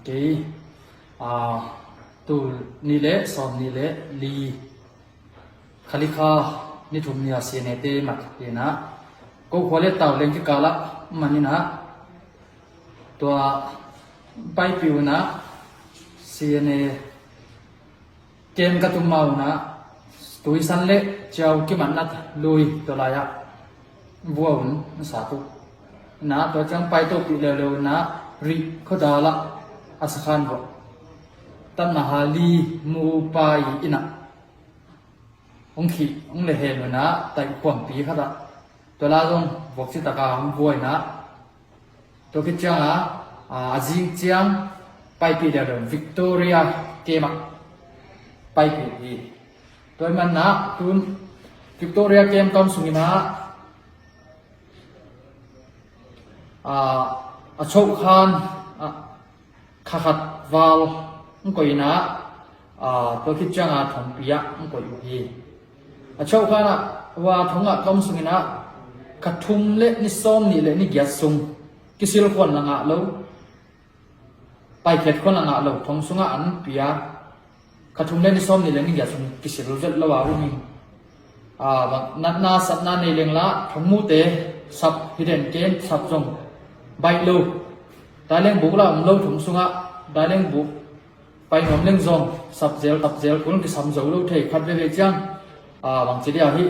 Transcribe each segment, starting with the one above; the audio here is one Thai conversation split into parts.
ke tu ni le som ni le li khalika ni thumnia senete mat ena ko khole taw leng ki kala manina to pai piuna sene kem ka tumau na tuisan le chau ki manat lui to la ya buaun sa tu na to chang pai to pi le le na ri khodala asakhan bo tan mahali mu pai ina ong khi ong le he na tai kwam pi khada to la dong bok si taka ong buai na to ki chang ajing chiang pai pi le Victoria kema pai pi toy man na tun Victoria kem tom sungina a chou khan khakat wal ngoina to ki changa thong pia ngoi hi a chou khana wa thonga tom sungina kathum le ni som ni le ni gyat sung kisil khon langa lo pai khet khon langa lo thong sunga an pia kathum le ni som ni le ni gyat sung kisil jet lo wa umi nat na sat na nei leng la thomu te sap hiden ken sap jong bai lo daleng bu la lo thum sunga daleng bu pai ngom leng zong sap zel tap zel kun ki sam zo lo thei khat ve chang bang chi dia hi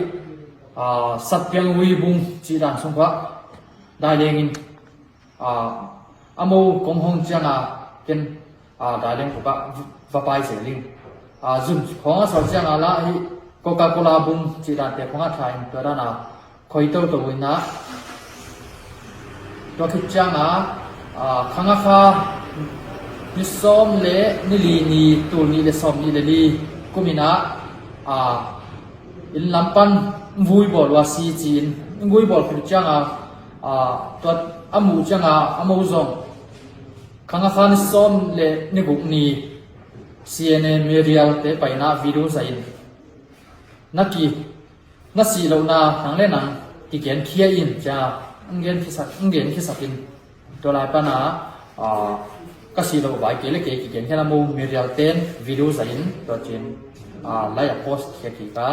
sat piang wi bung chi dan song kwa daleng in amo kong hong changa ken daleng bu ka va pai se ling zum khong sa changa la hi Coca-Cola bung chi dan te khong a thain to da na khoi to to wina to ki changa khanga kha ni som le ni li ni tu ni le som ni le li kumina in lampan vui bol wa si chin vui bol ki changa to amu changa amu zong khanga kha ni som le ni buk ni CNN Medial te paina video zain naki nasi lo na nang le nang ki gen khia in cha ngen ki sakin to lai pa na kasi lo bai ke le ke ki gen hela mo Medial ten video zain to chin lai post ke ki ka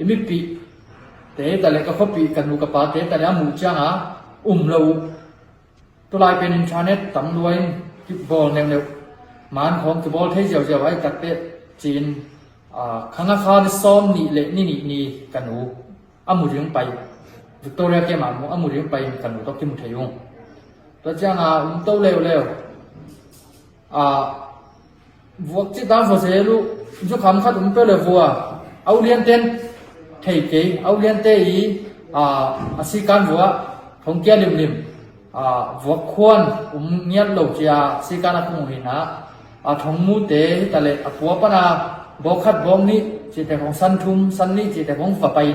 imi pi te ta le ka khopi kan nu ka pa te ta ya mu changa lo to lai pen internet tam luain ki bol ne man khom ki bol thei jaw jaw ai tak te chin khanga kha ni som ni le ni kanu amu ring pai Victoria ke ma mu amu ring pai kanu to ki mu thayung to changa to leo vuak chi da fo se lu ju kham khat pe le vua aulian ten thei ke aulian te yi asikan vua thong kia lim vuak khwan nyat lo chia sikana ku hina thong mu te tale apua pana bokhat bom ni chi te khong san thum san ni chi te khong fa pai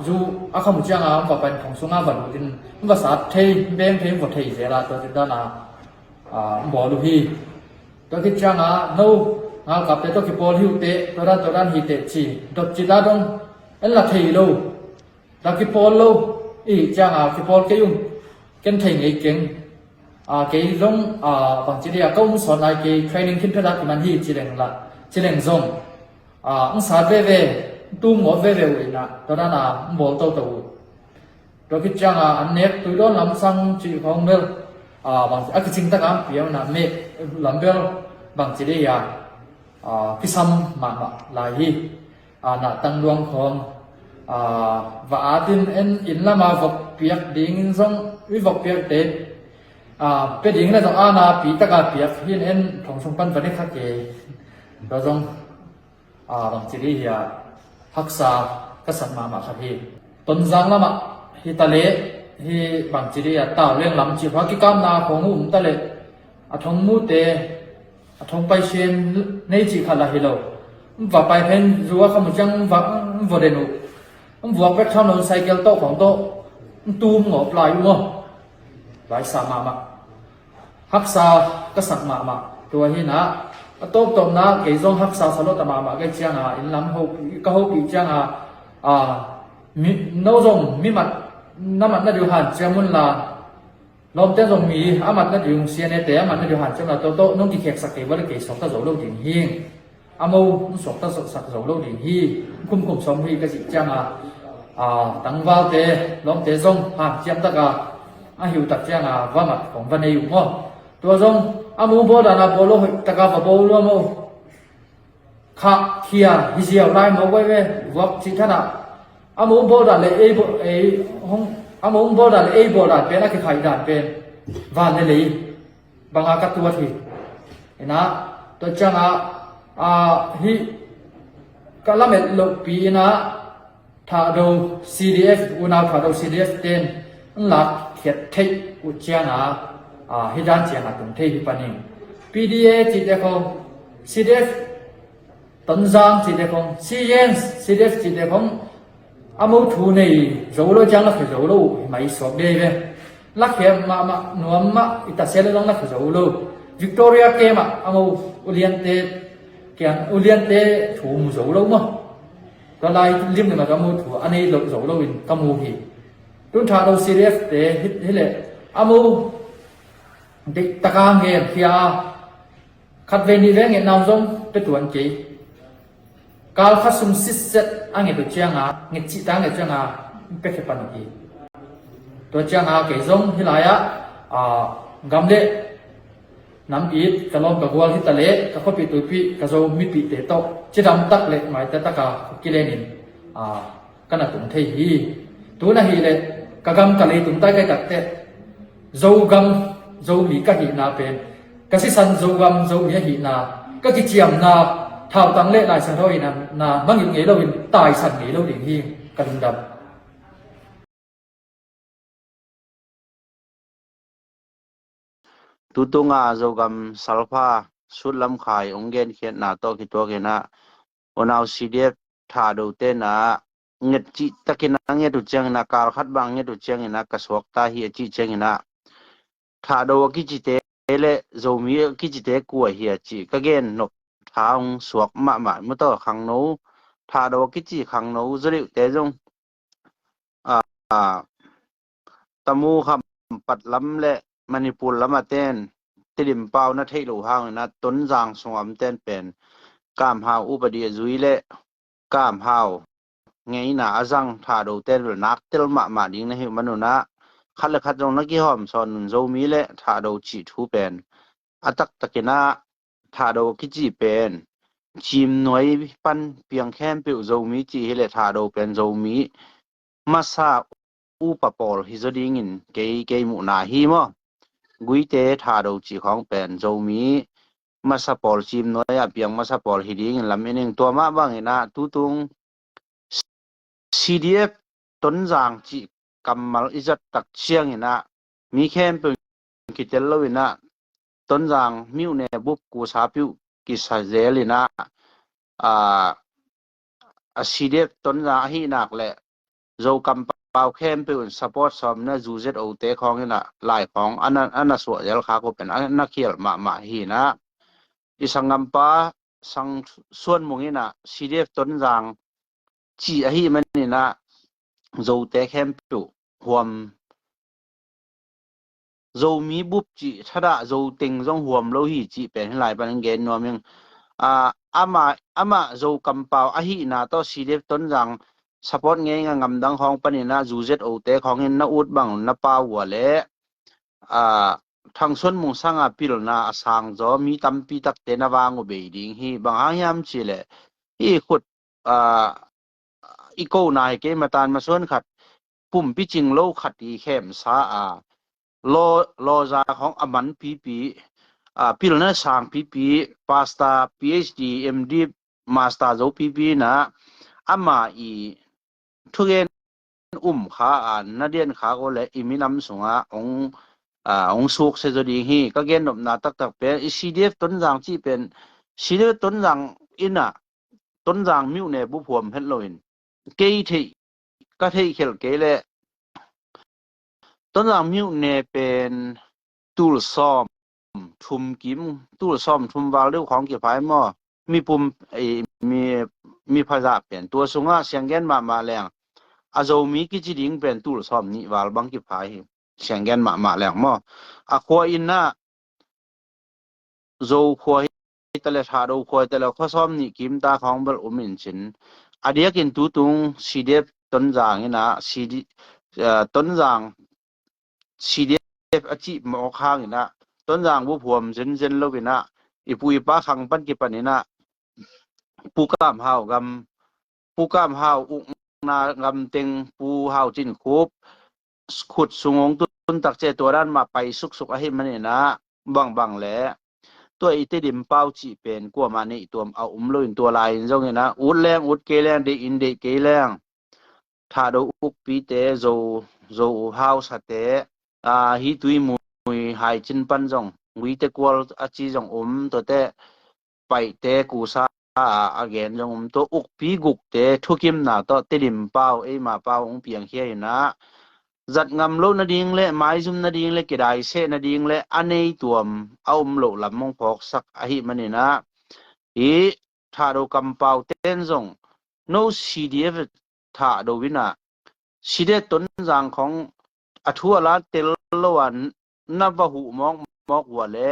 ju akham changa fa pai khong sunga ban tin ba sa thei beng thei vo thei zela to ti da na bo lu hi to ki changa no ngal kap te to ki pol hiu te to ran hi te chi dot chi da dong en la thei lo da ki pol lo i changa ki pol ke yung ken thei ngei keng ke rong bang chi dia kong son ai ke training kin pheda ki man hi chi leng la chi leng zong ang sa ve tu mo ve na to da na bol to to ki changa an nek tu don lam sang chi khong mel bang a ki ching ta kam piao na me lam bel bang chi dia ki sam ma la hi na tang luang khom và tin en in lama vok piak ding zong wi vok piak te pe ding la zong ana pi taka piak hin en thong song pan vani kha ke do zong bang chi dia haksa ka sat ma kha hi ton jang lama hi tale hi bang chi dia taw leng lam chi pha ki kam na khong tale thong mu te thong pai shen nei chi khala hi lo va pai phen ruwa kham chang va vo de nu vuak pek thon on cycle to khong to tum ngop lai mo lai sa ma haksa ka sak ma to hi na top tom na ke zong haksa salo ta ma ke changa in lam ho ka ho pi changa mi no zong mi mat na du han chamun la ลมเต้นทรงมีอามัดนั่นอยู่เสียในแต่อามัดนั่นอยู่หันจำละโตน้องกิเขกสักเกว่าเกสอกตะโจโลดิ่งหิงอามูสอกตะสักโจโลดิ่งฮีคุมสมฮีก็สิจังตั้งวาวเตลมเตทรงหันเจียมตะกาหิวตักจังว่ามัดของวันนี้อยู่มั้งตัวทรงอามูโบดานาโบโลตะกาบโบโลมูข้าเขียฮิเซียวไล่มาไว้วักจิตนะอามูโบดาเลยห้องอามูโบดาเลยโบดาเป็นอะไรขายดานเป็นวันเลยบางอากัตัวที่นะตัวจังฮิกะละเม็ดลบปีนะถ้าดู CDF อุณาถ้าดู CDF เต็นหลักเขียนเทอุจจานะฮิดันเจียนะตรงเทฮิปนิง PDA จิตเด็กของ CDF ต้นจางจิตเด็กของ CNS CDF จิตเด็กของอามูทูนี่โจโลจังลักโจโลไม่สอบได้เว้ลักเขียนมาหนวมมาอิตาเซลลงลักโจโลวิกตอเรียเกมอามูอุเลียนเตเกียนอุเลียนเตถูมโจโลมั้งก็ไล่ริมเนี่ยมาก็มูถูอันนี้โจโลวินก็มูฮีรุ่นชาโด CDF เตฮิเลอามูเด็กตะกางเงียบเขียขัดเวนีเรื่องเงินนำส่งไปตัวอันจีกาลขัดสุ่มซิสเซตอันเงี้ยตัวเจียงเงี้ยจิตอันเงี้ยเจียงเป็นแค่ปันกีตัวเจียงเกี่ยส่งฮิลายกำเดน้ำอีดกะลอมกะกัวฮิตะเล่กะข้อปีตุปีกะโซมีปีเตโตจิดำตักเล็กหมายแต่ตะกากิเลนินกันตุงเทฮีตัวน่ะฮีเลยกะกำกะเลยตุงใต้ไก่ตักเตโจกำโจมีกะหีนาเป็นกะสิสันโจกำโจมีหีนากะกิเจียมนาท้าวตังเล่หลายสันเท่าอีนั้นนาบังยิงเงเราวินตายสันเงเราดิ่งฮีกันดำตุตุงโจกัมซัลฟาสุดลำขายองเกนเขียนนาโตกิตัวเกนะวันเอาซีเดฟทาดูเตนะเงดจิตะกินะเงดุจังนะการขัดบางเงดุจังนะกสวกตาเฮียจิจังนะทาดูกิจิเตเลโจมีกิจิเตกัวเฮียจิกะเกนนกทางสวกมามุตโตขังโนทาดูกิจิขังโนจริเตจงตมูคำปัดล้ำและมณีปุลละมาเต้นติดิมเปานะเทโลหางนะต้นจางสวมเต้นเป็นกามหาวอุปเดียจุยและกามหาวไงนะอาจังทาโดเต้นนักเตลมาดิงนะหิมนุนะคัดละคัดจงนักกิหอมสอนนุนโจมีและทาโดจิทูเป็นอัตักตะกินะทาโดกิจิเป็นจิมหน่วยปันเพียงแค่เปียวโจมีจิเฮและทาโดเป็นโจมีมาซาอุปปอลฮิจดิงินเกมุนาฮีมอกุยเตทาโดจีของเป็นโจมีมาซาปอลจิมน้อยเพียงมาซาปอลฮิดิงินลำเองตัวมาบางนะตุตุง CDF ต้นจางจีกำมัลอิจัดตักเชียงนะมีแค่เป็นกิเตลวินะต้นจางมิวเนบุบกูซาปิวกิซาเจลินะCDF ต้นจางฮีนักแหละโจกำเปาเข้มเป็นซัพพอร์ตซอมนะจูเซตโอเตของนี่นะหลายของอันนั้นสวยเยลขาก็เป็นอันนักเขียนมาฮีนะอีสังกัมปะสังส่วนมุงนี่นะ CDF ต้นจางจีฮีมันนี่นะโจเตเข้มเป็นหวมโจมีบุบจีถ้าได้โจติงจงหวมโลหิจีเป็นหลายปันเกณฑ์นัวมึงอามาโจกำเปาฮีนะต่อ CDF ต้นจางสปอร์ตเงี้ยงำดังของปนินะจูเซตโอเตของเงินนาอุดบังนาปาวัวเล่ทางส่วนมุงสังอาปิลนาสังจอมีตัมปีตักเตนาวางอุเบดิงฮีบางหางยามชิเลฮีขุดอีโกนายเกมาตานมาส่วนขัดปุ่มพิจิงโลขัดอีเข้มสาโลจาของอมันปีปิลนาสังปีพาสตา PhD MD มาสตาโจปีนะอามาอีทุกเย็นขานาเดียนขาก็เลยอิมินำส่งองสุกเสจดีฮีก็เกณฑ์นบนาตักเป็น CDF ต้นจางที่เป็น CDF ต้นจางอินะต้นจางมิวเนบุพวมเฮลโลอินเกยที่ก็ที่เขลเกยเลยต้นจางมิวเนเป็นตูลซอมทุมกิมตูลซอมทุมวาลเรื่องของเกี่ยวกับมั่วมีปุ่มมีภาษาเป็นตัวสงะเสียงเกนมาแรงอาโจมีกิจดิ่งเป็นตูลซอมนี่วาลบังกิพาย เสียงแกนมาแหลงมออะขวอินนะโจขวตะเลทาโดขวตะเลข้อซ้อมนี่กิมตาของเบลอุมินชินอเดียกินตุตุงซีเดฟต้นจางนี่นะซีดีต้นจางซีเดฟอจิหมอข้างนี่นะต้นจางบุพวมเจนโลกินะอีปุยป้าขังปันกิปันนี่นะปูกามหาวกำปูกามหาวอุกนากำเต็งปูหาวจินคูบขุดสุงงตุนตักเจตัวด้านมาไปสุกๆให้มันนี่นะบังแหละตัวอีติดิมเป้าจีเป็นกว่ามานี่ตัวเอาลุยตัวลายจงนี่นะอุดแรงอุดเกแรงเดอินเดเกแรงถ้าดูอุกปีเตโจหาวสะเตฮิตุยมุยหายจินปันจงวิเตกวลอจีจงตัวเตไปเตกูซาagain จงตัวอุกปีกุกเตทุกิมนาตัวติดิมเป้ามาเป้าเพียงเฮียนะจัดงำโลนาดิงและไม้ซุมนาดิงและกระไดเสนาดิงและอันนี้ตัวเอาโลลำมงพอกสักอาหิมันนี่นะอีถ้าเรากำเป้าเต้นจง no CDF ถ้าเราวินะซีเดต้นจางของอัทัวลาเตลลวันนับหูมอกหัวและ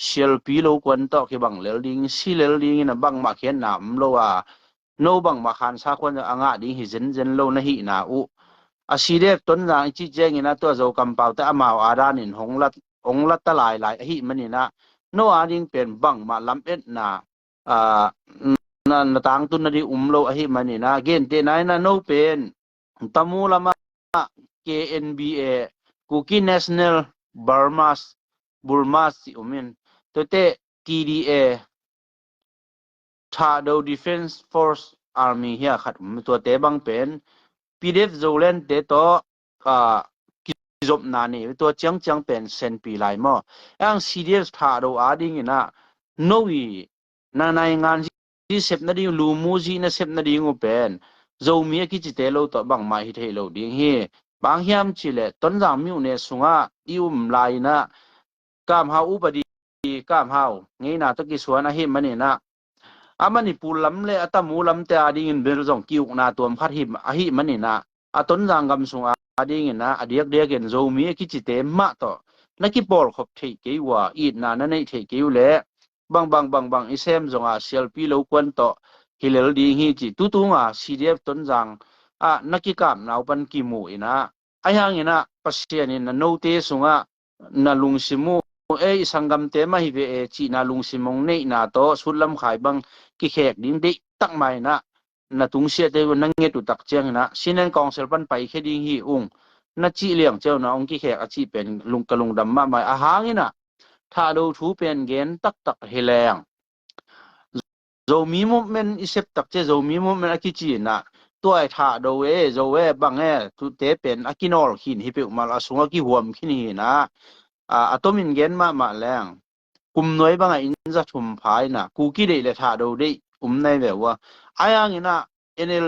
เชลปีโลกวนต่อคือบังเลลิงซีเลลิงนะบังมาเขียนนามโลว่าโนบังมาคันซาควนอ่างดิหิเจนโลนะหินาอุอาซีเดต้นจางจิเจงนะตัวโจกำเป้าแต่อมาวอาดานินองลัตตะลายหิมันนี่นะโนอาดิงเป็นบังมาลำเอ็ดนานั่นต่างตุนดีโลหิมันนี่นะเกณฑ์เตนายนะโนเป็นตามูลมา KNBA Kuki National Burmas si umin tote TDA Thado Defense Force Army hiya khat to te bang pen PDF Zolen te to kizop na ni to chang pen sen pi lai mo ang CDF Thado ading ina noi na nai ngan ji sep na di lu mu ji na sep na di ngo pen zo mi ki chi te lo to bang mai hi the lo ding hi bang hiam chi le ton jang miu ne sunga ium lai na kam ha upadi kam hau ngei na to ki suana hi mani na amani pulam le atamu lam te ading in bel jong kiuk na tuam khat hi a hi mani na aton jang gam sunga ading in na adiak de gen zo mi ki chi te ma to na ki bol khop thei ke wa i na na nei thei ke le bang isem zonga selfie lo kwan to hilel ding hi chi tu nga CDF ton jang naki kam naw pan ki mu ina ayang ina pasien in no te sunga na lungsimu sanggam te ma hi ve chi na lungsimong nei na to sulam khai bang ki khek ding de tak mai na tung sia te na nge tu tak chang na sinen council pan pai kheding hi na chi liang cheu na ong ki khek a chi pen lung dam ma mai a hangina tha do thu pen gen tak heleng zo mi movement isep tak che zo mi movement akichi na to ai tha do zo bang tu te pen akinol hin hi pe mal asunga ki huam khin hi na atomin gen ma lang kum noi banga in za thum phai na ku ki de le tha do de nai ve wa ayang ina NL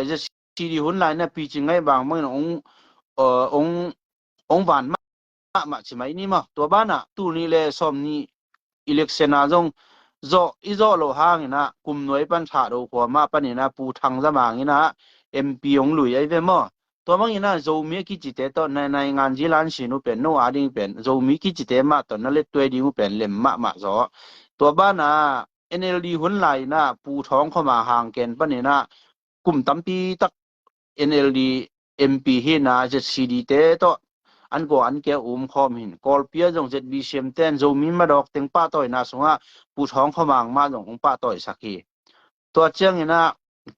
je CD hun lai na pi chingai bang mang ong van ma chi mai ni ma to ba na tu ni le som ni election a jong zo lo hang ina kum noi pan tha do ko ma pan ina pu thang za mang ina MP ong lui ai ve mo to mang ina zo mi ki chi te to nai ngan ji lan shi nu pen no ading pen zo mi ki chi te ma to na le twe ding pen lem ma zo to ba na NLD hun lai na pu thong kho ma hang ken pan ina kum tampi tak NLD MP hi na je CD te to an go an ke khom hin kol pia jong ZBCM ten zo mi ma dok teng pa toy na sunga pu thong kho mang ma jong pa toy sakhi to chang ina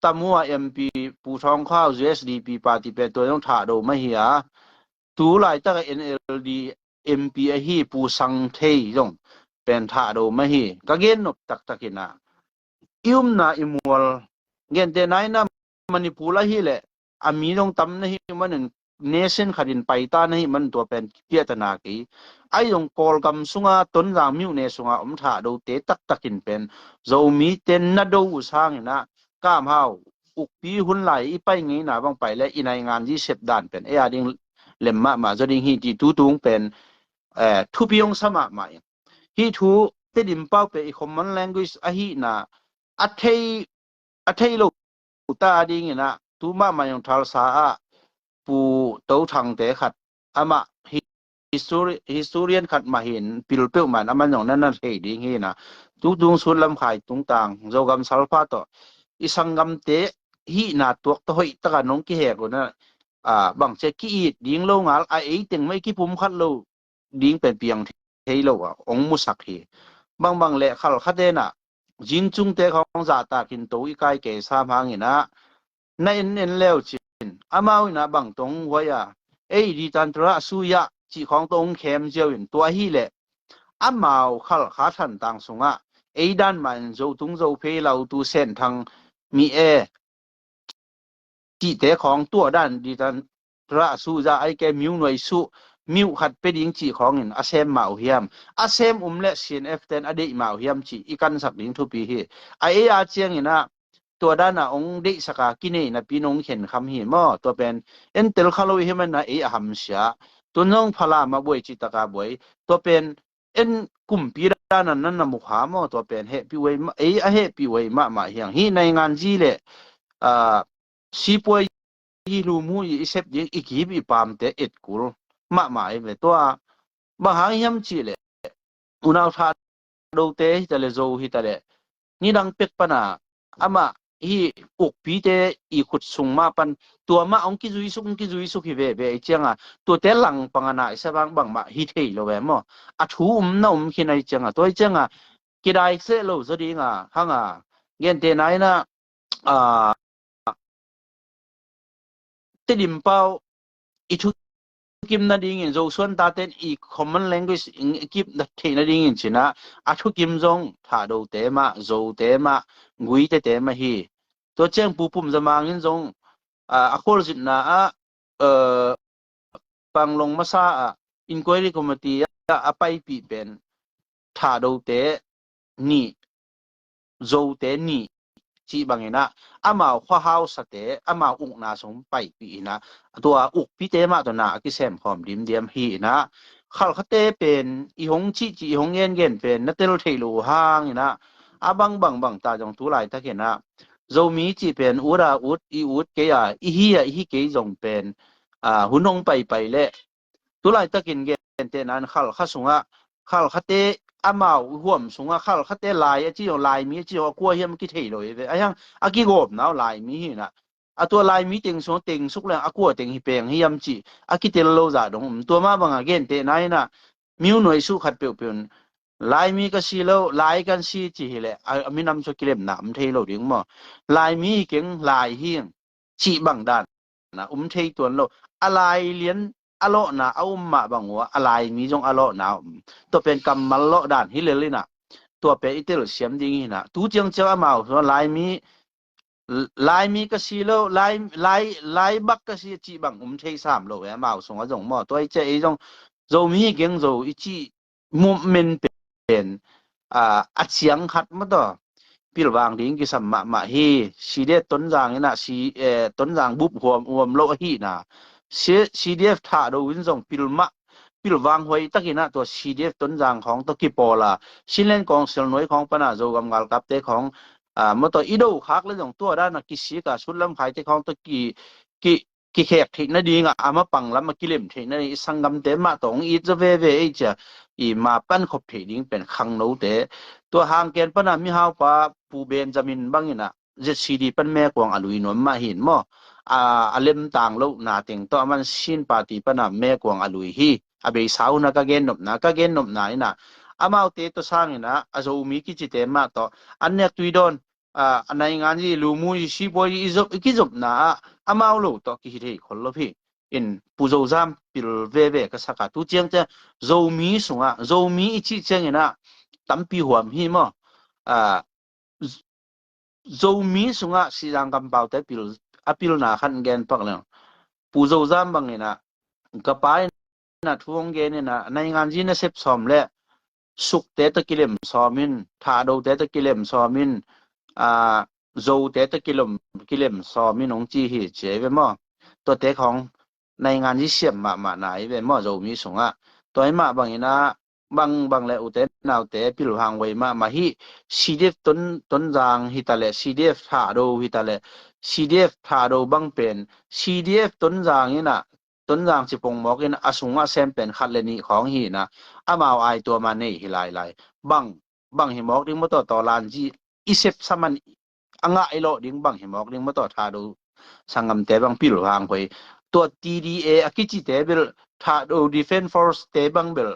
tamua MP pu thong khaw USDP party pe to yong tha do ma hi tu lai ta NLD MP a hi pu sang thei jong pen tha do ma hi ka gen nop takina na imol gen te nai na manipula hi le ami dong tam na hi man nation khadin paita na hi man to pen piatana ki ai dong kol kam sunga ton jang miu ne sunga tha do te takin pen zo mi ten na do usang na kam hau ukpi hun lai i pai ngi na bang pai le inai ngan ji sep dan pen ading lemma ma joding hi ti tu tung pen thu piong sama mai hi thu te dim pau pe common language a hi na athei lo ta ding ina tu ma yong thal sa pu to thang te khat ama hi historian ขัดมาเห็นปิลเปลมันมันอย่างนั้นนั่นเฮดิงเฮนะตุดุงสุลลำขายตุงต่างโจกำสัลฟาตอิสังกำเตฮีนาตัวตะหอยตะกันน้องกิเฮกุนะบางเจกีดิงโลงาลไอติงไม่กี่ปุ่มขัดโลดิงเป็นเปียงเฮโลองมุสักเฮบางเละขัดขัดเดนะจินจุงเตของจาตากินโตอีกายเกสามหางนะในเน้นแล้วจินอามาวินะบางตรงไว้ดีตันตระสุยะจีของตรงเข้มเจียวตัวฮีแหละอามาขัดขาทันต่างสงด้านมันโจตุงโจเพเราตูเส้นทางมีจีเตของตัวด้านดีตันตระสุยะไอแกมิวหน่วยสุมิวขัดเป็นยิงจีของอาเซมมาเฮียมอาเซมเละซีนเอฟเทนอดีมาเฮียมจีอีกันสักลิงทุปีเฮอาเจียงนะตัวด้านองเด็กสกากินเนนะพี่น้องเห็นคำหิมตัวเป็นเอ็นเตลคาโลเฮมันนะหัมเสียตัวน้องพลามาบวยจิตกาบวยตัวเป็นเอ็นกุมปีด้านนั้นนะมุขามตัวเป็นเฮปีเวมาเฮปีเวมาเฮียงฮีในงานจีเลซีปวยฮีลูมูอีเซฟยิงอีกีบอีปามเตเอ็ดกุลมาเวตัวบางเฮียมจีเลอุณาธาดูเตฮิตาเลโซฮิตาเลนี่ดังเป็กปนาอามาฮีอุกปีเตอีขุดสุงมาปันตัวมาองกิจุยสุกฮิเวเจียงตัวเตหลังปังนาอิสบางบางมาฮิเทโลเวมอทูนะขินไอเจียงตัวเจียงกิไดเซโลซดีงหังเกนเตไนนะติดิมเปาอิทุกิมนาดิงินโจส่วนตาเตนอี common language กิมนัดเทนาดิงินชินะอทุกิมจงถ้าดูเตมาโจเตมากุยเตมาฮีตัวเจ้งปูปุ่มจะมางินจงอโคลสินะปังลงมาซาinquiry committee ไปปีเป็นถ้าดูเตนี่โจเตนี่จีบางเนะอามาข้อเฮาสเตอามาอุกนาสมไปปีนะตัวอุกพิเตมาตัวนากิเซมพร้อมดิมเดียมฮีนะขัลคเตเป็นอีหงจีหงเย็นเป็นนัตเตลเทลูหางนะบางตาจงทุไลตะเกนะโจมีจีเป็นอุราอุดอีอุดเกียอีฮีเกยจงเป็นหุนงไปเละทุไลตะกินเกนเตนั้นขัลขสุงขัลคเตอามาห่วมสุงขัลคเตลายจีลายมีจีกลัวเฮียมกิเทโลเวยังกิโกบนะลายมีนะตัวลายมีติงสงติงสุกแล้วกลัวติงฮิเปงเฮียมจีกิเตโลซาดงตัวมาบังเกนเตนายนะมิวหน่วยสุขัดเปียวลายมีก็สีโลลายกันสีจีเหละมีนำสกิเลมนำเทโลดิงมอลายมีเก่งลายเฮียงจีบังดานนะเทตัวโลอะไรเลียนอโลนะเอามาบังว่าอะไรมีจงอโลนะตัวเป็นกำมัลโลดานฮิเลลินะตัวเป็นอิเตลเสียมดิงนะตูจังเจ้ามาว่าลายมีก็สีโลลายบักก็สีจีบังเทสามโลแหมาส่งจงมอตัวเจ้าจงโจมีเก่งโจอีจีมุมเมนเป็นอัดเสียงขัดมาต่อพิลวางดิ้งกิสัมมาฮีซีเดต้นจางนี่นะต้นจางบุบหัวโลฮีนะCDF ถ้าดูวินจงพิลวางหวยตะกี้นะตัว CDF ต้นจางของตะกี้ปอละชินเล่นกองเซลหน่วยของปนาโจกำกาลกับเตของมอตัวอีโดคักแล้วจงตัวด้านกิสีกับชุดลำไข่เตของตะกี้แขกเทนดีงมาปังแล้วมากิเลมเทนดีสังกำเตมาตรงอีจะเวจะมาปั้นขบเทดิ้งเป็นขังโนเตตัวหางเกณฑ์ปนามีฮาวปาปูเบนจามินบางนี่นะZCD ปั้นแม่กวางอลุยนวมมาเห็นมั้อเลมต่างโลนาติงตัวมันชินปาติปนาแม่กวางอลุยฮีเบสาวนักเกณฑ์นบนะนี่นะมาเอาเตตัวสร้างนี่นะอาจจะมีกิจเตมาต่ออันเนี้ยตุยโดนอันในงานที่ลูมูชีบอยกิจบนะมาเอาโลต่อกิจเตคนละพี่อินปูโจซามปิลเวก็สักตุเจียงจะโจมีสุงโจมีอิจิเจียงนี่นะตั้มปีหัวมีมั้โจมีสุงสีรังกำเปาแต่ปิลนาขันเกนปักแล้วปูโจซามบางนี่นะกระปายนะทวงเกนนี่นะในงานที่น่ะเซฟซ้อมและสุกเตตะกิเลมซ้อมินทาโดเตตะกิเลมซ้อมินโจเตตะกิเลมซ้อมินองจีฮีเจเวมอตัวเตของในงานที่เสียมมาไหนเวมอโจมีสุงตัวไอ้มาบางนี่นะบางและอุเตนาวเตปิลหางไว้มาฮี CDF ต้นจางฮิตาเล CDF ทาโดฮิตาเล CDF ทาโดบังเป็น CDF ต้นจางนี่นะ ต้นจางสิปงหมอกอินอสุงะแซมเป็นขัดเลนี่ของหีนะอามาวไอตัวมานี่หิหลายๆบังหิหมอกดิ้งมต่อลานจีอิเซฟสมันอังะไอโลดิ้งบังหิหมอกดิ้งมต่อทาดูสังกำเตบังปิลวางไปตัว TDA อกิจิเตเบลทาดู Defense Force เตบังเบล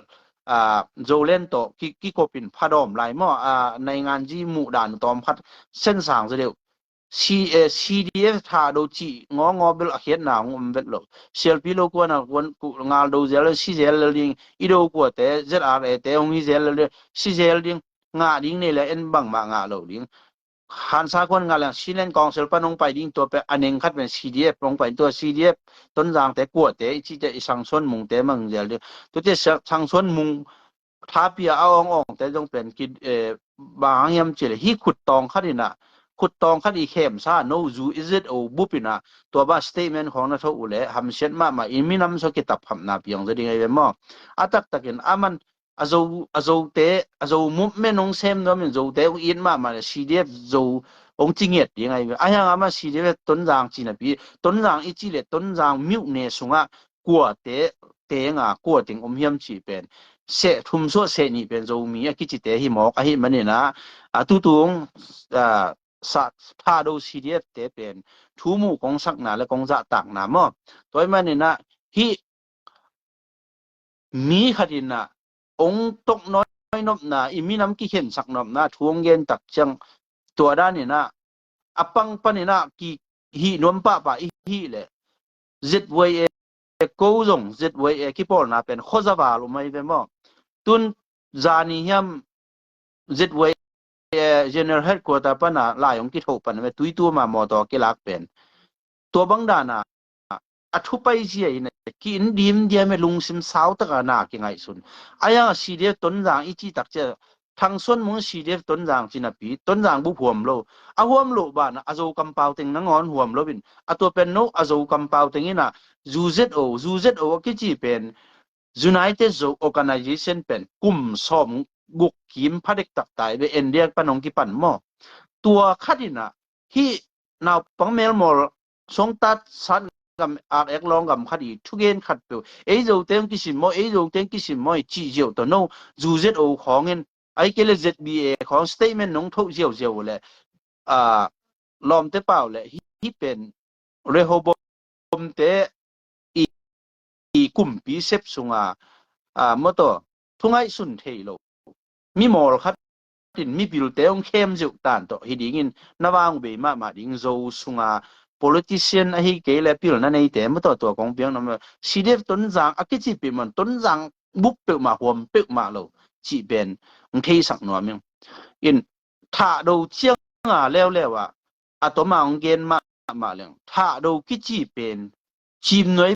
โจเลนโตกิโกปินพาดอมหลายหม้อในงานจีหมู่ด่านตอมพัดเส้นสางเดียวCDF ทาดูจีงอเบลเขียนหนางเบลโลเซลพิโลกวนงาดูเซลซีเซลลิงอีโดกัวเต ZRA เตองมีเซลลิซีเซลลิงงาดิงนี่แหละเอ็นบังมางาโลดิงหันสากวนงาลังชิเลนกองเซลปนงไปดิงตัวเป็นอันเองคัดเป็น CDF ลงไปตัว CDF ต้นจางแต่กัวเตที่จะสังสนมุงเตมังเซลตัวที่สังสนมุงทาเปียเอาอองแต่ต้องเป็นกินบางยามเจลฮีขุดตองคัดนี่นะขุดตองคัดอีเข้มซา no zoo is it โอบุปินะตัวบ้า statement ของนะทอุเลหำเช็ดมาอิมินำสกิตับหำนาเปียงจะดีไงเว้มออัตักกินมันอาโจเตอาโจมุมเมนองเซมโนมันโจเตองอินมา CDF โจองจิงเอ็ดยังไงอายังมา CDF ต้นจางจีนะปีต้นจางอีจีเลต้นจางมิวเนสุงะกัวเตงกัวติงอมเฮียมจีเป็นเสทุมโซเสนี่เป็นโจมีกิจิเตหิหมอกหิมันนี่นะตุตุงสัตทาดู CDF เตเป็นทูมูกองสักนาและกองจะต่างนามอตัวมันนี่นะฮิมีขดินนะองตกน้อยนบนาอิมีน้ำกิเข็นสักนบนาทวงเย็นตักจังตัวด้านนี่นะอปังปนี่นะกีฮีนวมปะฮีเลยจิตไว้กูจงจิตไว้กิปอลนะเป็นข้อสบาลไม่เป็นมั้งตุนจานิยมจิตไว้general headquarter ปนะลายองกิโทปนะตุยตัวมามอตอกิลักเป็นตัวบังดานะอัทุไปเจียนะกินดิมเดียเมลุงซิมสาวตะกานากิไงสุนอายังซีเดียต้นจางอีจีตักเจทางส่วนมุงซีเดียต้นจางจินะปีต้นจางบุหวมโลหวมโลบานะอาโจกัมปาวติงนังอนหวมโลบินตัวเป็นโนอาโจกัมปาวติงนะZZO กิจีเป็น United Zoo Organization เป็นกลุ่มสอมกุกกิมพัดเด็กตักตายไปเอ็นเดียปนองกิปันหม้อตัวคัดินะที่นาวปังเมลมอลสงตัดสันกับอาเอกลองกับคดีทุกเย็นขัดเปลวโจเต็งกิสิมโจเต็งกิสิมจีเจียวตัวโนจูเซตโอของเงินไอเกล ZBA ของ statement น้องทุกเจียวเลยลอมเตเปล่าเลยที่เป็นเรโฮบอมเตอีกุมปีเซฟสุงมอตทุงไอสุนเทโลมีมอลคัดตินมีบิลเตองเข้มจุตันโตฮิดิงินนวางเบมาดิงโจสุงpolitician อหิเกเลปิลนั่นไอเตมตัวกองเปียงนำ CDF ต้นจางอกิจิปิมันต้นจางบุปเปมาหวมเปมาโลจีเป็นเทสักหนัวมิงอินถ้าดูเชียงแล้วตัวมาองเกนมาเรื่องถ้าดูกิจิเป็นจีมหน่วย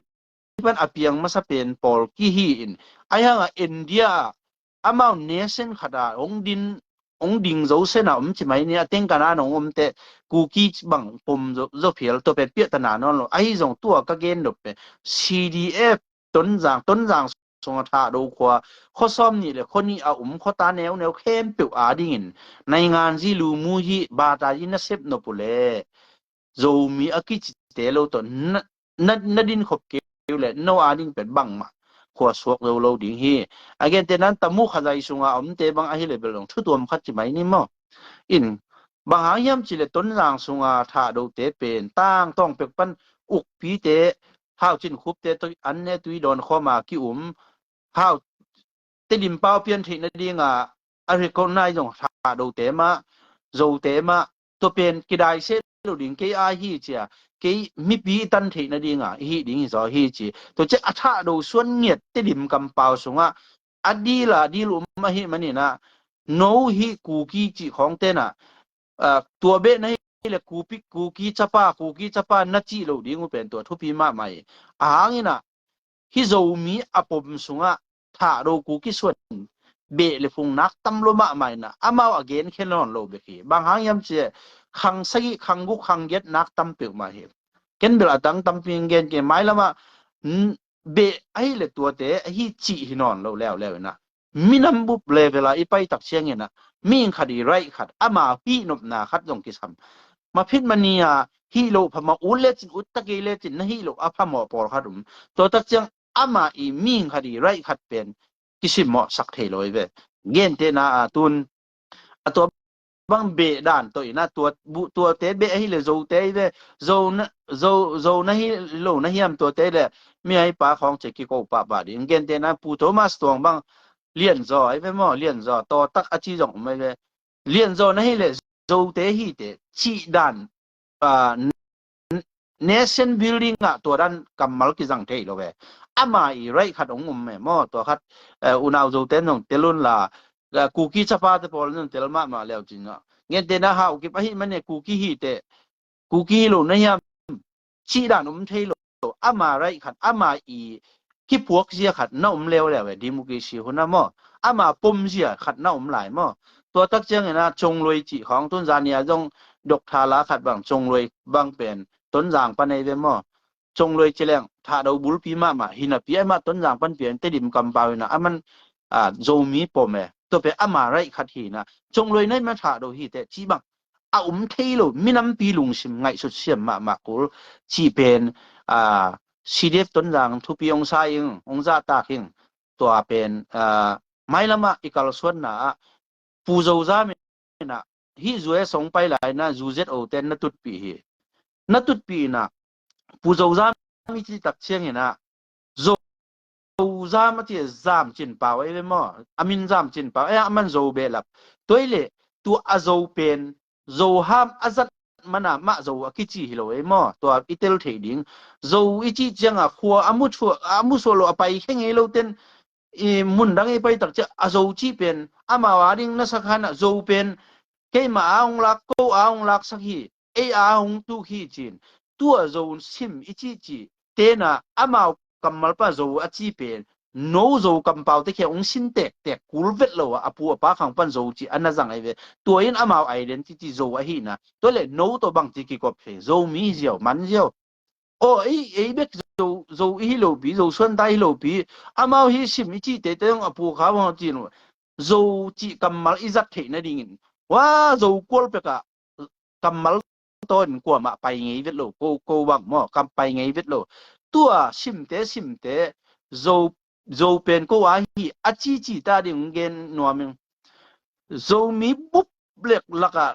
มันอเปียงมาซะเป็นปอลกิฮีอินอายังอินเดียอามาเนชั่นขดาองดิงโจเซนะจิไม่เนี่ยเต็งกันนะน้องเตกูกี้บังปมโจเพียลตัวเป็นเปียตนานนไอ้จงตัวก็เกณฑ์ดเป็น CDF ต้นจางสงทาดูขวาข้อซ้อมนี่เลยคนนี้เอาข้อตาแนวเข้มเปียวอาดิงในงานที่ลูมูฮีบาตายินเซฟนปุเลโจมีอากิจิเตโลตัวนดินขบเกลเลยโนอาดิงเป็นบังมาขวาสวกโลดิงฮีอาเกนเตนั้นตะมุขใจสุงเตบังอาฮิเลเบลงทุตัวมขัดจิไม่นี่มั้งอินบางหางยามจิเลต้นจางสุงทาดูเตเป็นตั้งต้องเป็กปันอุกปีเตข้าวจินคุบเตตัวอันเนตุยโดนข้อมากิข้าวเตลิมเป้าเปลี่ยนทีนดีงอาริโกนายจงทาดูเตมาโจเตมาตัวเป็นกิได้เซลูดิงเกอาฮีเจียเกมีปีตันทีนดีงฮีดิงซอฮีจีตัวเจอัฐาดูส่วนเงียดเตลิมกำเป้าสุงอดีละดีลุมาฮีมันนี่นะโนฮีกูกีจีของเตนะตัวเบนให้เลยกูกีจับป้านัจีโลดิงเป็นตัวทุพีมาใหม่อ่างนี่นะฮิโจมีอปมสุงถ้าเรากูกีส่วนเบลฟงนักตำรวจมาใหม่นะอามาอเกนแค่นอนโลเบกีบางครั้งยามเจขังสกิขังกุขังเย็ดนักตำเปียวมาเหตุเกนเบลตังตำเปียงเกนเกไม่ละมาเบไอเลยตัวเตะฮิจีฮินอนโลแล้วนะมีน้ำบุบเลเวลาอีไปตักเชียงเงินนะมีคดีไรขัดอามาพี่นบนาขัดจงกิสัม มาพิษมันนี่ฮีโร่พมาอุเลจินอุตตะเกเลจินนะฮีโร่อะพะหมอปอคาดุมตัวตักจังอามาอีมิงคดีไรขัดเป็นกิสิหมอสักเทลอยเวเกนเตนาตุนตัวบางเบด้านตัวนะตัวเตเบให้เลยโซเตเวโซนะฮิโลนะฮิมตัวเตเลยมีให้ปาของเจกิโกปาบาดิเกนเตนะปูโตมาสตวงบางเลียนจอไอ้เวมอเลียนจอตัวตักอจิจงไม่เวเลียนจอนะฮิเลยโซเตฮิเตชีด้านnation building ตัวด้านกำมัลกิจังเทโลเวอามาอีไรขัดองุมแม่มอตัวขัดอุณาวโซเตนงเตลุนลากูกี้ชะปาเตปอลนเตลมาแล้วจริงเงี้ยเตนะฮาอุกิปะฮิมันเนี่ยกูกี้ฮีเตกูกี้โลนะยามชีด้านเทโลอามาไรขัดอามาอีคิพวกเสียขัดน้าเลวแล้วดิมุกิชิหุนะมออามาปมเสียขัดน้าหลายมอตัวตักเจียงนะจงรวยจิของต้นจานียจงดกทาลาขัดบางจงรวยบางเป็นต้นจางปันในเวมอจงรวยเจริญถ้าเราบุลปีมาหินะปีมาต้นจางปันเปลี่ยนเตดิมกำปาวนะมันโจมีปมตัวเป็นอามาไรขัดหีนะจงรวยในมาถ้าเราฮีแต่จีบังเทโลมิน้ำปีลุงชิมไงสุดเสียมมากูจีเป็นCDF ต้นจางทุปีองศาเององศาตาเองตัวเป็นไม่ละมาอีกาลส่วนนะปูโจซาเมนะฮีจวยส่งไปหลายนะจูเจ็ดโอเทนนตุดปีนะปูโจซามีที่ตักเชียงนะโจซามาที่จามจินป่าวไอ้เวมออามินจามจินป่าวมันโจเบลับตัวเล่ตัวอาโจเป็นโจฮามอาจัดมันมาโจกิจิฮิโลเอมอตัวอิเตลเทดิงโจอิจิจังขัวอามุโซโลไปแข่งเอโลเทนมุนดังไปตักจะอาโจจีเป็นอามาวาริงนัสขันโจเป็นเกมาอาองลักโกอาองลักสักฮีอาองตุฮีจินตัวโจซิมอิจิจิเตนะอามาวกัมมัลปะโจอจิเป็นโนโจกัมปาวเตแค่องสินเตกกูลเวทโลอาปูปาขังปันโจจิอันนั้นจังไอเวตัวอินอามาวไอเดนติตี้โจอะฮีนะตัวเล่โนตัวบังติกิกอบเฟโจมีเจียวมันเจียวโอ้เบกโจอีฮิโลบีโจส่วนได้ฮิโลบีอามาวฮิซิมอิจิเตเตงอาปูขาวจินโจจิกัมมัลอิจัดเทนะดิ่งว่าโจกวลเปกะกัมมัลต้นกว่ามาไปไงเวทโลโกวังมอกำไปไงเวทโลตัวซิมเตโจเป็นก็ว่าฮีอาจิตาดิงเกนนัวมิงโจมีปุ๊บเล็กละกะ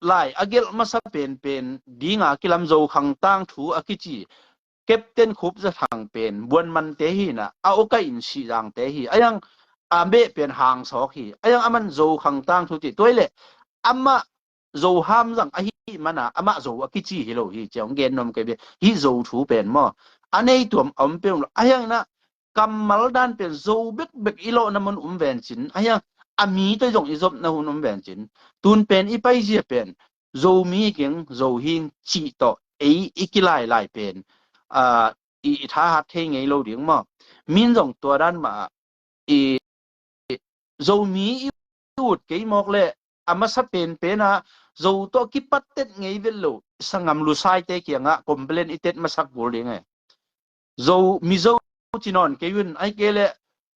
ไล่อเกลมาซะเป็นดีงากิลัมโจขังตั้งถูอากิจิเก็บเต็นคุบจะทางเป็นบวนมันเตหีนะเอาก็อินสีจางเตหียังเบเป็นหางสอกหียังมันโจขังตั้งถูติตัวเล่มาโจห้ามจังฮีมันมาโจอากิจิฮิโลฮีเจ้าเกนนมเกเบฮีโจถูเป็นมออันนี้ตัวเป็นยังนะกัมมัลด้านเป็นโจเบกอีโลนะมันเวนจินยังอามีตัวจงอีจบนะหุ่นเวนจินตุนเป็นอีไปเจียเป็นโจมีเก่งโจหิงจีโตอีกิไลเป็นอีท่าหัดเทงไงโลดิ่งมอมินจงตัวด้านมาโจมีอุดเกยมอกเลยมาซะเป็นนะโจตัวกิปัตเต็ดไงเวลโลสังงามลุไซเตเกียงคอมเพลนอิเต็ดมาสักบุลดิงโจมีโจจินอนเกยุนไอเกเล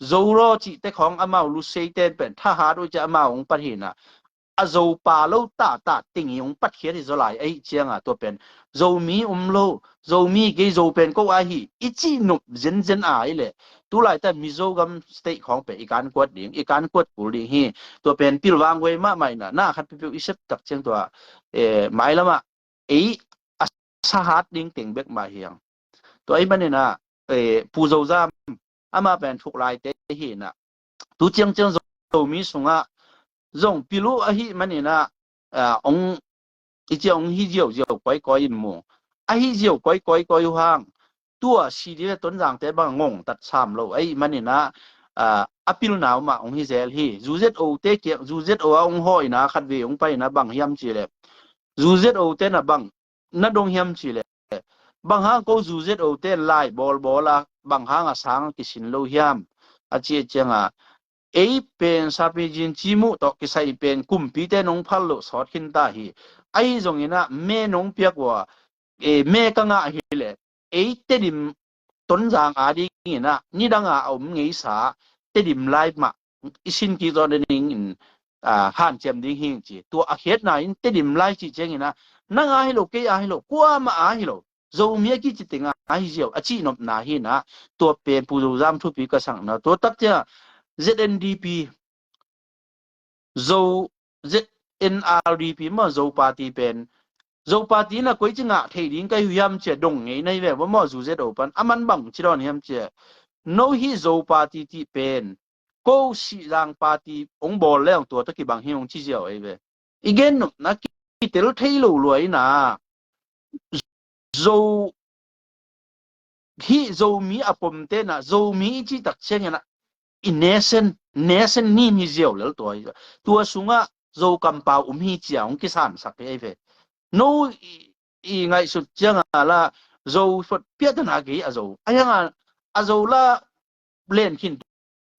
โจโรจิเตของอามาลุเซเตนเป็นถ้าหาด้วยจะอามาองปัดหินะโจปาโลตาติงองปัดเขียนโจไลไอเจียงตัวเป็นโจมีโลโจมีเกโจเป็นก็ว่าฮีอิจินุบเจนเลยตุไลแต่มีโจกัมสเตของเป็นอีการกวดดิ่งอีการกวดกุลิงฮีตัวเป็นปิลวางไว้มาใหม่น่าขัดปิวอิเซปตักเจียงตัวหมายละมาสหัสดิ่งติงเบกมาเฮียงตัวไอ้มันเนี่ยนะปูโจซามอามาเป็นทุกรายเตหีนะตัวเจียงโจมีสุงะจงปิลูอะฮีมันเนี่ยนะองอีเจียงฮีเจียวก้อยอินมูอะฮีเจียวก้อยห่างตัวซีดีต้นจางแต่บางงงตัดซ้ำโลไอ้มันเนี่ยนะอปิลนาวมาองฮีเซลฮีจูเซตโอเตเกียจูเซตโอองหอยนะขัดเวองไปนะบางยามจีเลจูเซตโอเตนะบางนัดงยามจีเลบางหางก็จูเซตโอเตนไล่บอลละบางหางสังกิสินโลยามอาเจียเจียงเป็นซาเปจินจิมุตอกิไซเป็นกุมปีเตนงพัลโลสอดขินตาฮีไอจงอินะเมนงเปียกว่าเมกังอาฮีเลเตดิมต้นจางอาดีงินะนี่ดังอาอมไงสาเตดิมไลฟ์มาอิสินกิจอดนิงฮันเจมดิงฮิงจีตัวอาเฮ็ดนาอินเตดิมไลฟ์จีเจงินะ nang a hi lo ke a hi lo kwa ma a hi lo zo mi ki chi tinga a hi jiao a chi nop na hi na to pen pu zo jam thu pi ka sang na to tak cha ZNDP zo ZNRDP ma zo party pen zo party na koi chinga thei ding kai huyam che dong ngei nei ve wa mo zu ze do pan aman bang chi ron hiam che no hi zo party ti pen ko si lang party ong bol le ong to ta ki bang hi ong chi jiao ai ve igen no na ki tel thei lo loi na zo hi zo mi apom te na zo mi chi tak cheng na nation ni ni jiao le to ai tua sunga zo kam pau hi chiang ki san sak ai ve no i ngai su chang la zo phot pia na gi a zo ayanga a zo la len khin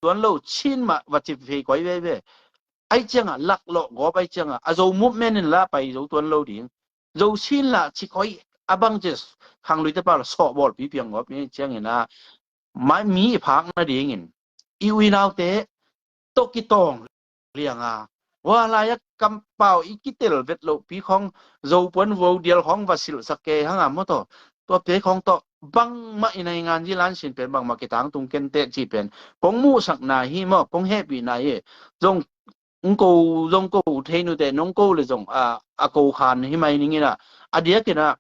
tuan lo chin ma wa chi fe koi ve ve ai chang lak lo go bai chang a zo movement in la pai zo tuan lo ding zo chin la chi koi abang jes khang lui ta pa so bol pi piang go pi chang ina mai mi phak na ding in i wi naw te to ki tong liang a wa la ya kam pau i ki tel vet lo pi khong zo pon vo dial khong vasil sake hanga mo to pe khong to bang ma inai ngan ji lan sin pen bang ma ki tang tung ken te chi pen kong mu sak na hi mo kong happy na ye jong jong ko the nu te nong ko le jong a ko khan hi mai ni na adia ke na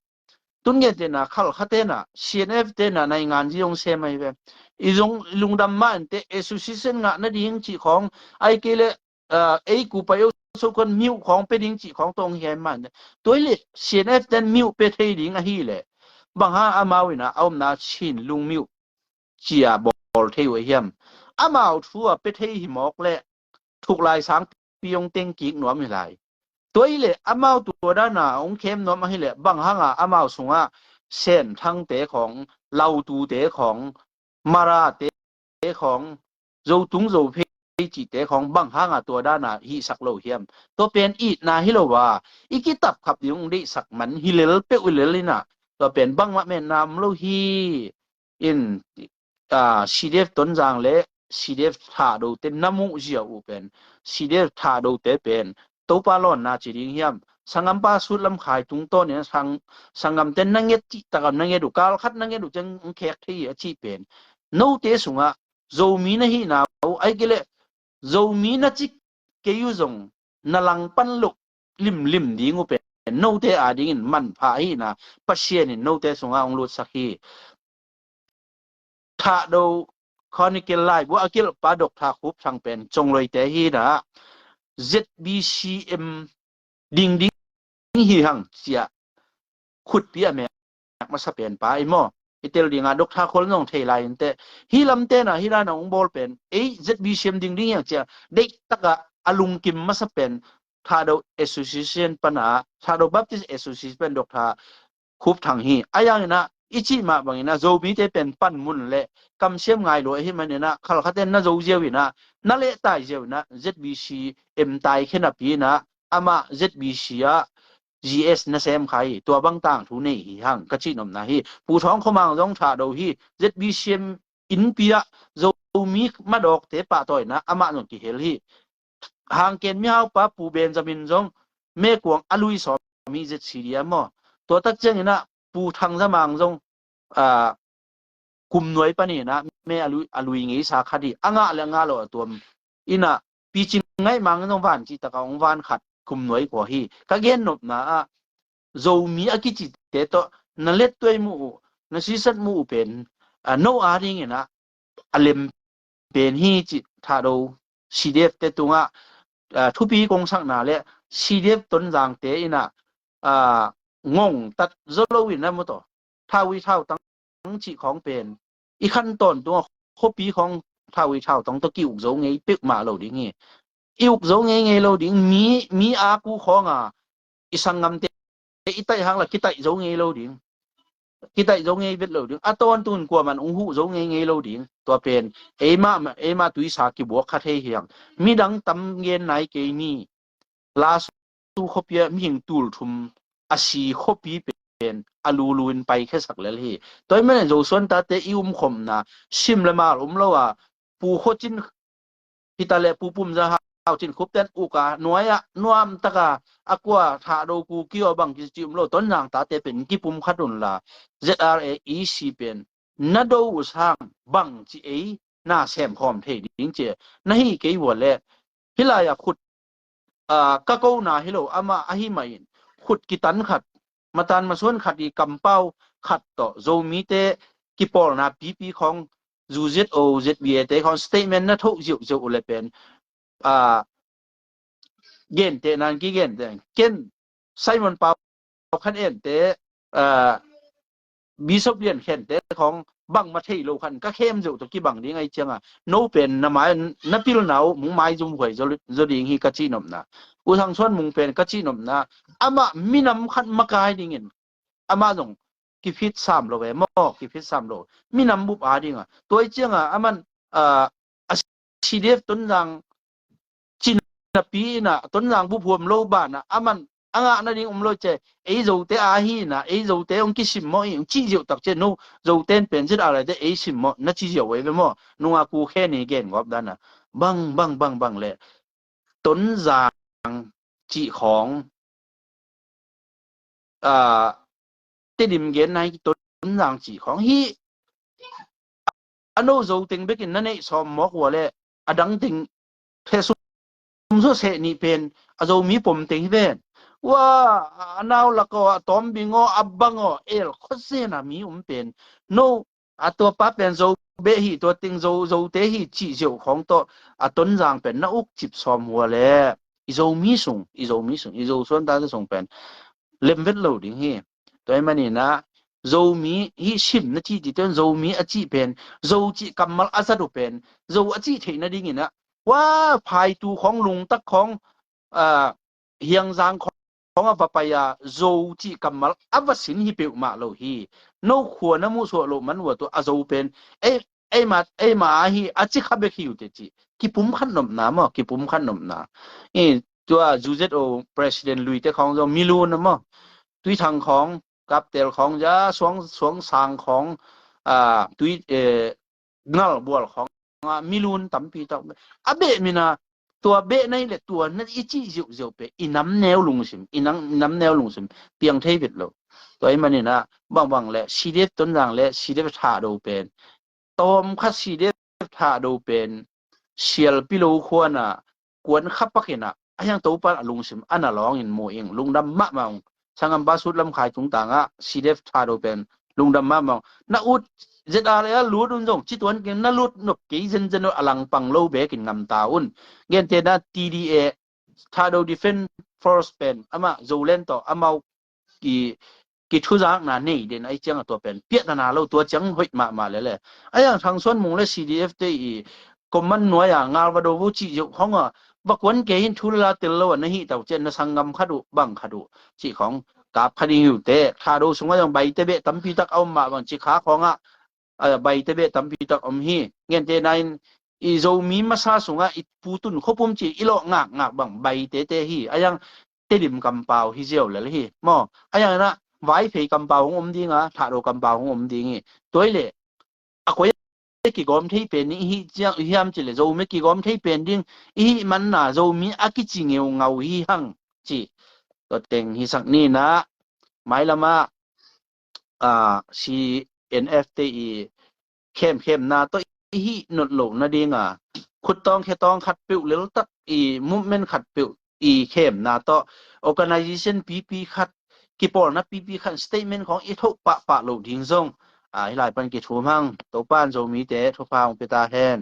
tun nge te na khal khate na CNF te na nai ngan ji yong se mai ve i jong lungdam ma te association nga na ding chi khong ai ke le ai ku pa yo so kon miu khong pe ding chi khong tong he man toile CNF ten miu pe thei ding a hi le bang ha amawina aum na chin lung miu chia bol thei we hiam amaw thu a pe thei hi mok le thuk lai sang piong teng ki nom hi lai toile amaw tu da na ong khem nom hi le bang ha nga amaw sunga sen thang te khong lau tu te khong mara te khong zo tung zo phe chi te khong bang ha nga to da na hi sak lo hiam to pen i na hi lo wa i ki tap khap yung di sak man hi lel pe u lel na to pen bang ma men nam lo hi in CDF ton jang le CDF tha do te namu jia u pen CDF tha do te pen to pa lon na chi ding hiam sangam pa su lam khai tung to ne sangam ten nanget chi ta kam nanget du kal khat nanget du chang khek thi a chi pen no te sunga zo mi na hi na ai gele zo mi na chi ke yu zong na lang pan luk lim ding u pen no te a ding in man pha hi na pasien in no te sunga ong lut sakhi tha do chronicle live wa akil pa dok tha khup thang pen chong loi te hi na ZBCM ding hi hang sia khut pi ame ma sa pen pa i mo itel dinga dok tha khol nong thei lai te hi lam te na hi la nong bol pen ZBCM ding yang cha dei taka alung kim ma sa pen tha do association pana tha do baptist association dok tha khup thang hi ayang na ichi ma bangina zo bi te pen pan mun le kam sem ngai lo hi man na khal khaten na zo jewina na le tai jewina ZBC em tai khena pi na ama ZBC ya GS na sem khai to bang tang thu nei hi hang ka chi nom na hi pu thong khomang jong tha do hi ZBC in pia zo mi ma dok te pa toy na ama non ki hel hi hang ken mi hau pa pu Benjamin jong me kwang alui so mi Z Syria mo to tak cheng ina pu thang jamang jong kum noi pani na me alui ngi sa khadi anga le nga lo tom ina pi chin ngai mang jong van chi ta ka ong van khat kum noi ko hi ka gen nop na zo mi akichi te to na let toi mu na si sat mu pen no a ring ina alem pen hi chi tha do CDF te tunga thu pi kong sang na le CDF ton jang te ina ngong tat zolo win na mo to tha wi thau tang chi khong pen i khan ton tu kho pi khong tha wi thau tong to kiu zo ngei pek ma lo ding nge iuk zo ngei lo ding mi a ku khonga isangam te itai hang la kitai zo ngei lo ding kitai zo ngei vet lo ding aton tun kwa man ung hu zo ngei lo ding to pen ema tui sa ki bo kha the hiang mi dang tam ngen nai ke ni last tu khopia mi hing tul thum asi khopi pen aluluin pai khe sak lel hi toy men zo son ta te ium khom na sim le ma lo wa pu kho chin hitale pu pum za จินคุบเต้นอุกาหน่วยอะนวมตะกาอากว่าทาโดกูกิโอบังกิจิมโลต้นนางตาเตเป็นกิปุมขัดุนลา ZRAEC เป็นนาโดอุสางบังจีเอนาแซมพร้อมเทดิงเจนะฮีเกยวัวแลฮิลายาขุดกะโกนาฮิโลอามาอะฮิมาอินขุดกิตันขัดมาตันมาส่วนขัดอีกำเป้าขัดต่อโซมีเตกิปอลนาปีของ ZO ZBA เตของ statement นะทุกจิวเลยเป็นเกนเตนันกิเกนเตเกนไซมอนเปาคันเอ็นเตบิชอปเลียนเข็นเตของบังมาเทโลคันก็เข้มจิวตะกี้บังดีไงเจียงโนเป็นนะหมายนะปิลนาวมุงไม้จุ่มหวยจะดิงฮีกะจีนมนะอุทางส่วนมุงเป็นกะจีนมนะอามามินำคันมากายดิงินอามาจงกิฟิต3โลเวมอกิฟิต3โลมินำบุบอาดิงตัวเจียงอามันซีเดฟต้นดังจินนะปีนะต้นดังบุพวมโลบานะอามันอ่างนะดิงโลเจไอโจเตอาฮีนะไอโจเตองกิสิมมออีจิจิตักเจโนโจเตนเป็นจิอะไรเตไอสิมมอนะจิจิเวเวมอนัวกูแค่นี้เกนกอบดันนะบังเลยต้นดังจิของเตดิมเกนในต้นดังจิของฮีอันโนโจติงเบกินนั่นเองสมมอกว่าเลยอดังติงเทสุมสุเสนีเป็นอโจมีปมติงเป็นว่าอนาวละก็ตอมบิงออับบังอเอลคเซนามีเป็นโนตัวปั๊บเป็นโจเบฮีตัวติงโจเตฮีจิเจียวของตัวต้นจางเป็นนักอุกจิบสอมหัวเลยอีโจมีส่งอีโจส่วนตาจะส่งเป็นเล่มเวทโลดิ้งฮีตัวมันนี่นะโจมีฮีชิมนาทีที่ต้นโจมีอจิเป็นโจจิกัมมัลอาซาดุเป็นโจอจิเทนดิ้งนะว่าภายตูของลุงตักของเฮียงจางของอปปายาโจจิกัมมัลอวสินฮิเปอุมาโลฮีโนขวนะมุสวโลมันว่าตัวอโจเป็นเอมาฮีอจิคาเบคิวเตจิกิปุมขันนมนามกิปุมขันนมนาตัวจูเซโอ president ลุยเตของโจมิลูนมตุยทางของกับเตลของยาสวงสางของตุยงัลบัวของมิลูนตัมปีตอกอเบมินาตัวเบในเลตัวนั้นอีจิจิวเปอีน้ำแนวลุงสิมอีน้ำแนวลุงสิมเปียงเทวิตโลตัวมันนี่นะบังแหละซีเดฟต้นดังและซีเดฟทาโดเป็นตอมคัสซีเดฟทาโดเป็นเชียลปิโลควนะกวนขับปักเห็นอะยังตัวปันลุงสิมอันน่ะร้องอินโมเองลุงดำมะมังสังกัมบาสุดลำขายถุงต่างซีเดฟทาโดเป็นลุงดำมะมังนาอุดเจดอะไรรู้ดุนจงจิตวันกินนั่นลุดนกกี่เจนอลังปังโลเบกินงำตาอุนเงินเทน่า TDA ทาโดดิเฟนฟอร์สเป็นอามาโจเลนต่ออามากี่ทุจางนานี่เด่นไอเจียงตัวเป็นเปียนานาเราตัวจังหอยมาเลยไอ้อย่างทางส่วนมุงและ CDF ได้ก็มันหน่วยงานวัดวุจิอยู่ของบักวันเกยินทุลาติลโลนะฮีแต่เจนสังกำขดุบังขดุจิของกาบคดีอยู่เตทาโดสงยังใบเตเบตัมพีตักเอามาบังจิขาของใบเตเบตัมพีตักอมฮีเงินเตนายอีโจมีมาซาสงอีปูตุนขบุมจิอีโลงากบังใบเตฮีไอ้ยังเตดิมกำเปาฮิเจียวเลยฮีมอไอ้ยังนะไว้เพย์กำเปาของดีงะทาโดกำเปาของดีงี้ตัวเล่อะคอยกี่กอมที่เป็นนี่ฮีเจียงฮิมจิเลยโจมีกี่กอมที่เป็นดิ้งฮีมันน่ะโจมีอากิจิเงียวเงาฮีหังจิตัวเต็งฮิสักนี่นะหมายละมาCNFTE เข้มนาตัวฮีนดโลกนะดิ้งขุดต้องแค่ต้องขัดปิวเลตักมูฟเมนต์ขัดปิวเข้มนาตัว organization PP ขัดกี่ปอนะ PP ขัด statement ของอีทุกปะโลกทิ้งส่งหลายปันกิทูมั่งตัวป้านโจมีเตทุพางเปตาแทน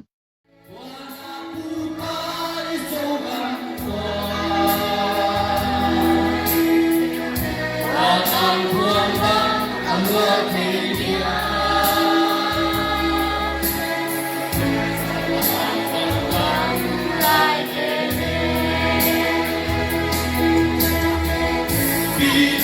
Be